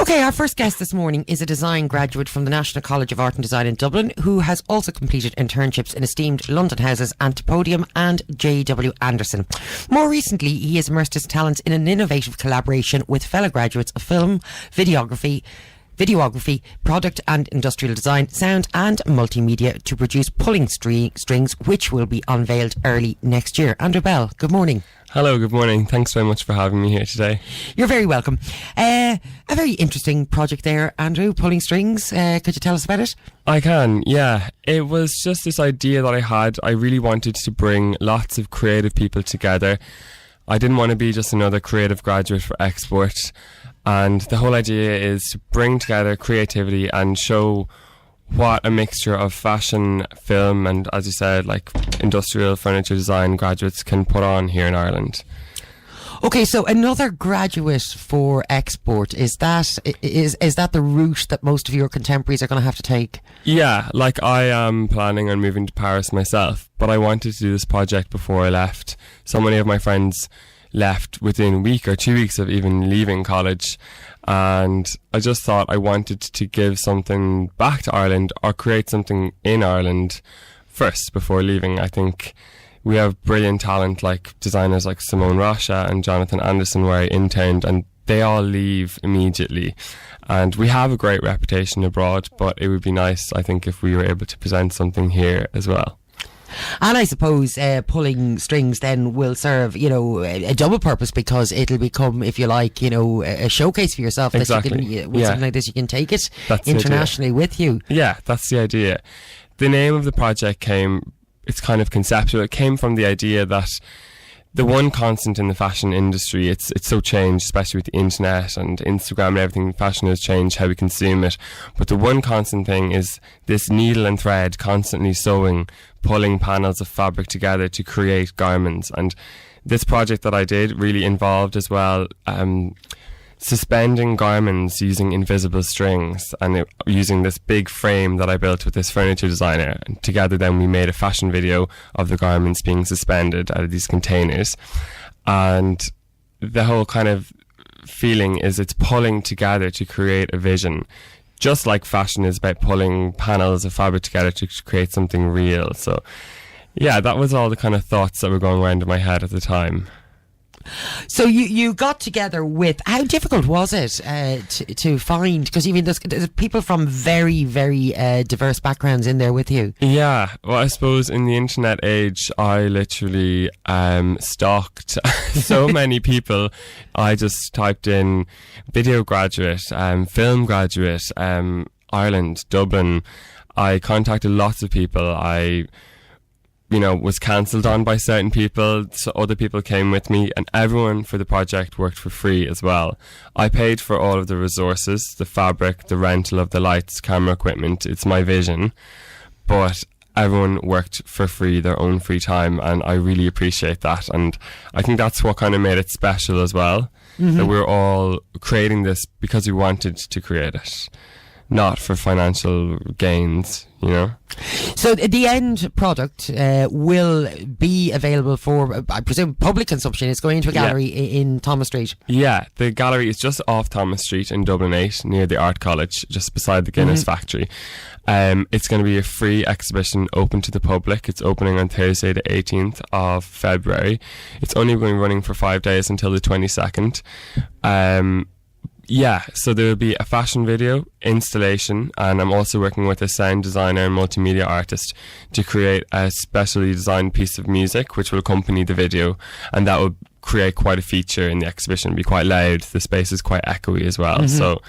Okay, our first guest this morning is a design graduate from the National College of Art and Design in Dublin, who has also completed internships in esteemed London houses Antipodium and J.W. Anderson. More recently, he has immersed his talents in an innovative collaboration with fellow graduates of film, videography, product and industrial design, sound and multimedia to produce Pulling Strings, which will be unveiled early next year. Andrew Bell, good morning. Hello, good morning. Thanks very much for having me here today. You're very welcome. A very interesting project there, Andrew, Pulling Strings. Could you tell us about it? I can, yeah. It was just this idea that I had. I really wanted to bring lots of creative people together. I didn't want to be just another creative graduate for export. And the whole idea is to bring together creativity and show what a mixture of fashion, film and, as you said, like industrial furniture design graduates can put on here in Ireland. Okay, so another graduate for export, is that the route that most of your contemporaries are going to have to take? Yeah, like I am planning on moving to Paris myself, but I wanted to do this project before I left. So many of my friends left within a week or 2 weeks of even leaving college, and I just thought I wanted to give something back to Ireland or create something in Ireland first before leaving. I think we have brilliant talent like designers like Simone Rocha and Jonathan Anderson, where I interned, and they all leave immediately. And we have a great reputation abroad, but it would be nice, I think, if we were able to present something here as well. And I suppose Pulling Strings then will serve, a double purpose, because it'll become, if you like, a showcase for yourself. Exactly. That you can, with something like this, you can take it that's internationally with you. Yeah, that's the idea. The name of the project it's kind of conceptual. It came from the idea that the one constant in the fashion industry, it's so changed, especially with the internet and Instagram and everything. Fashion has changed how we consume it. But the one constant thing is this needle and thread constantly sewing, pulling panels of fabric together to create garments. And this project that I did really involved as well suspending garments using invisible strings, and using this big frame that I built with this furniture designer. And together then we made a fashion video of the garments being suspended out of these containers. And the whole kind of feeling is it's pulling together to create a vision, just like fashion is about pulling panels of fabric together to create something real. So yeah, that was all the kind of thoughts that were going around in my head at the time. So you got together with, how difficult was it to find, because even there's people from very, very diverse backgrounds in there with you? Yeah, well, I suppose in the internet age, I literally stalked so many people. I just typed in video graduate, film graduate, Ireland, Dublin. I contacted lots of people. I was cancelled on by certain people, so other people came with me, and everyone for the project worked for free as well. I paid for all of the resources, the fabric, the rental of the lights, camera equipment. It's my vision, but everyone worked for free, their own free time, and I really appreciate that. And I think that's what kind of made it special as well, that we're all creating this because we wanted to create it, not for financial gains, So the end product will be available for, I presume, public consumption. It's going into a gallery in Thomas Street. Yeah, the gallery is just off Thomas Street in Dublin 8, near the Art College, just beside the Guinness factory. It's going to be a free exhibition open to the public. It's opening on Thursday the 18th of February. It's only going to be running for 5 days until the 22nd. Yeah, so there will be a fashion video, installation, and I'm also working with a sound designer and multimedia artist to create a specially designed piece of music which will accompany the video, and that will create quite a feature in the exhibition. It'll be quite loud. The space is quite echoey as well. So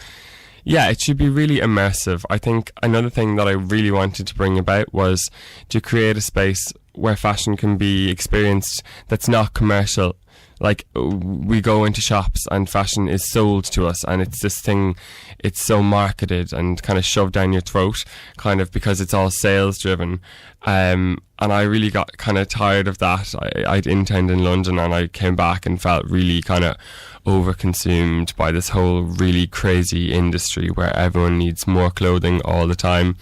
yeah, it should be really immersive. I think another thing that I really wanted to bring about was to create a space where fashion can be experienced that's not commercial. Like, we go into shops and fashion is sold to us, and it's this thing, it's so marketed and kind of shoved down your throat, kind of, because it's all sales driven. And I really got kind of tired of that. I'd interned in London, and I came back and felt really kind of overconsumed by this whole really crazy industry where everyone needs more clothing all the time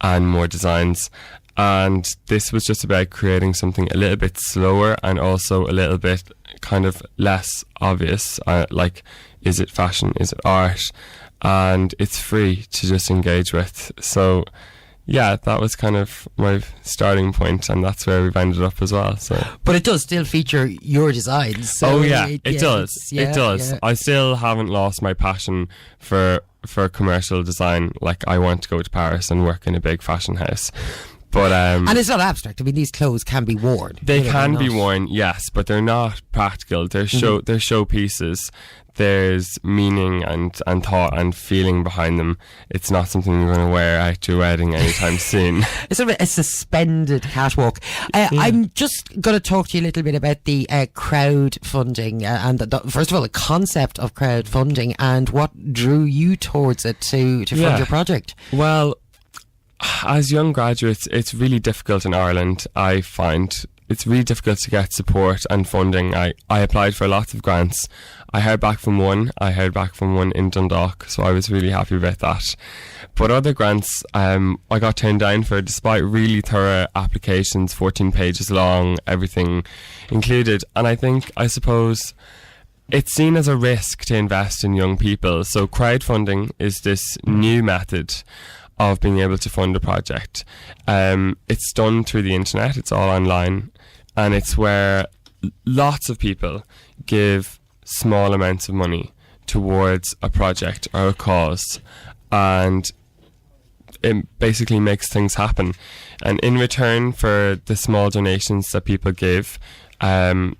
and more designs. And this was just about creating something a little bit slower and also a little bit kind of less obvious, like, is it fashion, is it art? and it's free to just engage with. So yeah, that was kind of my starting point, and that's where we've ended up as well. So, but it does still feature your designs. So it does. It does. I still haven't lost my passion for commercial design. Like, I want to go to Paris and work in a big fashion house. But and it's not abstract. I mean, these clothes can be worn. They can be worn, yes, but they're not practical. They're show pieces. There's meaning and thought and feeling behind them. It's not something you're going to wear out to a wedding anytime soon. It's sort of a suspended catwalk. I'm just going to talk to you a little bit about the crowdfunding and first of all, the concept of crowdfunding and what drew you towards it to fund your project. Well, as young graduates, it's really difficult in Ireland. I find it's really difficult to get support and funding. I applied for lots of grants. I heard back from one. I heard back from one in Dundalk, so I was really happy about that. But other grants, I got turned down for, despite really thorough applications, 14 pages long, everything included. And I suppose it's seen as a risk to invest in young people. So crowdfunding is this new method of being able to fund a project. It's done through the internet, it's all online, and it's where lots of people give small amounts of money towards a project or a cause, and it basically makes things happen. And in return for the small donations that people give, the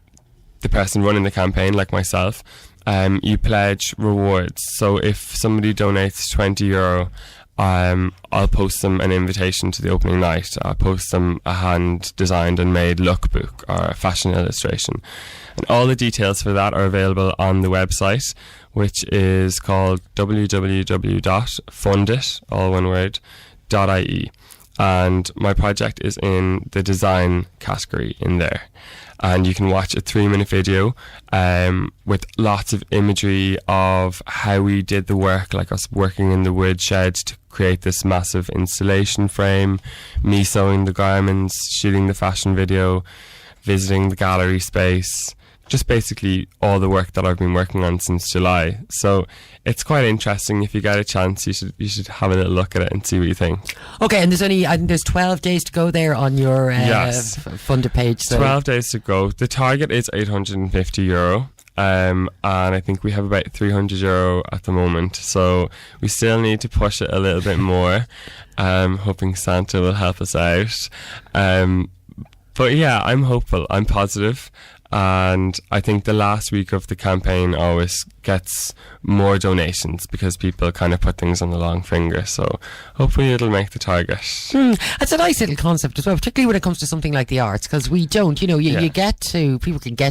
person running the campaign, like myself, you pledge rewards. So if somebody donates €20, I'll post them an invitation to the opening night. I'll post them a hand-designed and made lookbook or a fashion illustration. And all the details for that are available on the website, which is called www.fundit, all one word, .ie. And my project is in the design category in there. And you can watch a 3-minute video with lots of imagery of how we did the work, like us working in the wood shed to create this massive installation frame, me sewing the garments, shooting the fashion video, visiting the gallery space, just basically all the work that I've been working on since July. So it's quite interesting. If you get a chance, you should have a little look at it and see what you think. Okay, and there's 12 days to go there on your funded page. So 12 days to go. The target is €850. And I think we have about €300 at the moment, so we still need to push it a little bit more. Hoping Santa will help us out. But yeah, I'm hopeful, I'm positive, and I think the last week of the campaign always gets more donations because people kind of put things on the long finger, so hopefully it'll make the target. That's a nice little concept as well, particularly when it comes to something like the arts, because we don't, people can get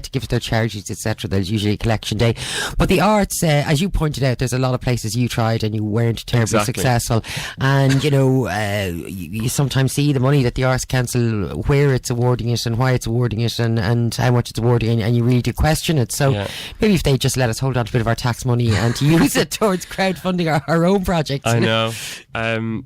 to give to their charities, etc. There's usually a collection day, but the arts, as you pointed out, there's a lot of places you tried and you weren't terribly successful, and you sometimes see the money that the Arts Council, where it's awarding it and why it's awarding it and how much it's awarding, and you really do question it. So maybe if they just let us hold on to a bit of our tax money and to use it towards crowdfunding our own projects. I know. Well,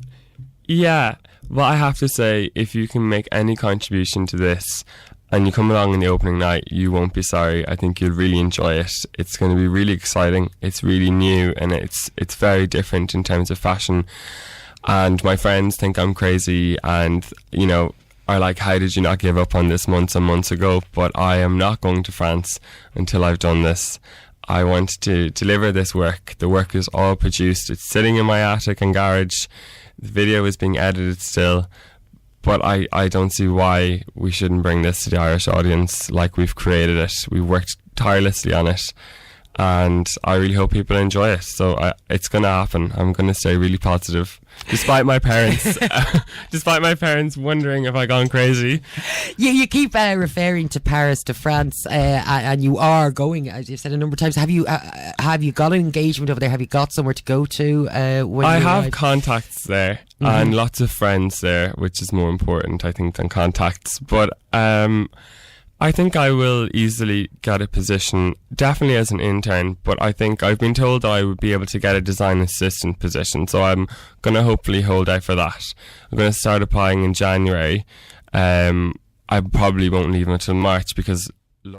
I have to say, if you can make any contribution to this and you come along in the opening night, you won't be sorry. I think you'll really enjoy it. It's going to be really exciting. It's really new, and it's very different in terms of fashion. And my friends think I'm crazy and, are like, how did you not give up on this months and months ago? But I am not going to France until I've done this. I want to deliver this work. The work is all produced. It's sitting in my attic and garage. The video is being edited still. But I don't see why we shouldn't bring this to the Irish audience like we've created it. We've worked tirelessly on it. And I really hope people enjoy it. So it's going to happen. I'm going to stay really positive, despite my parents, wondering if I've gone crazy. You keep referring to Paris, to France, and you are going, as you've said a number of times. Have you got an engagement over there? Have you got somewhere to go to? I have contacts there and lots of friends there, which is more important, I think, than contacts. But I think I will easily get a position, definitely as an intern, but I think I've been told that I would be able to get a design assistant position, so I'm going to hopefully hold out for that. I'm going to start applying in January. I probably won't leave until March because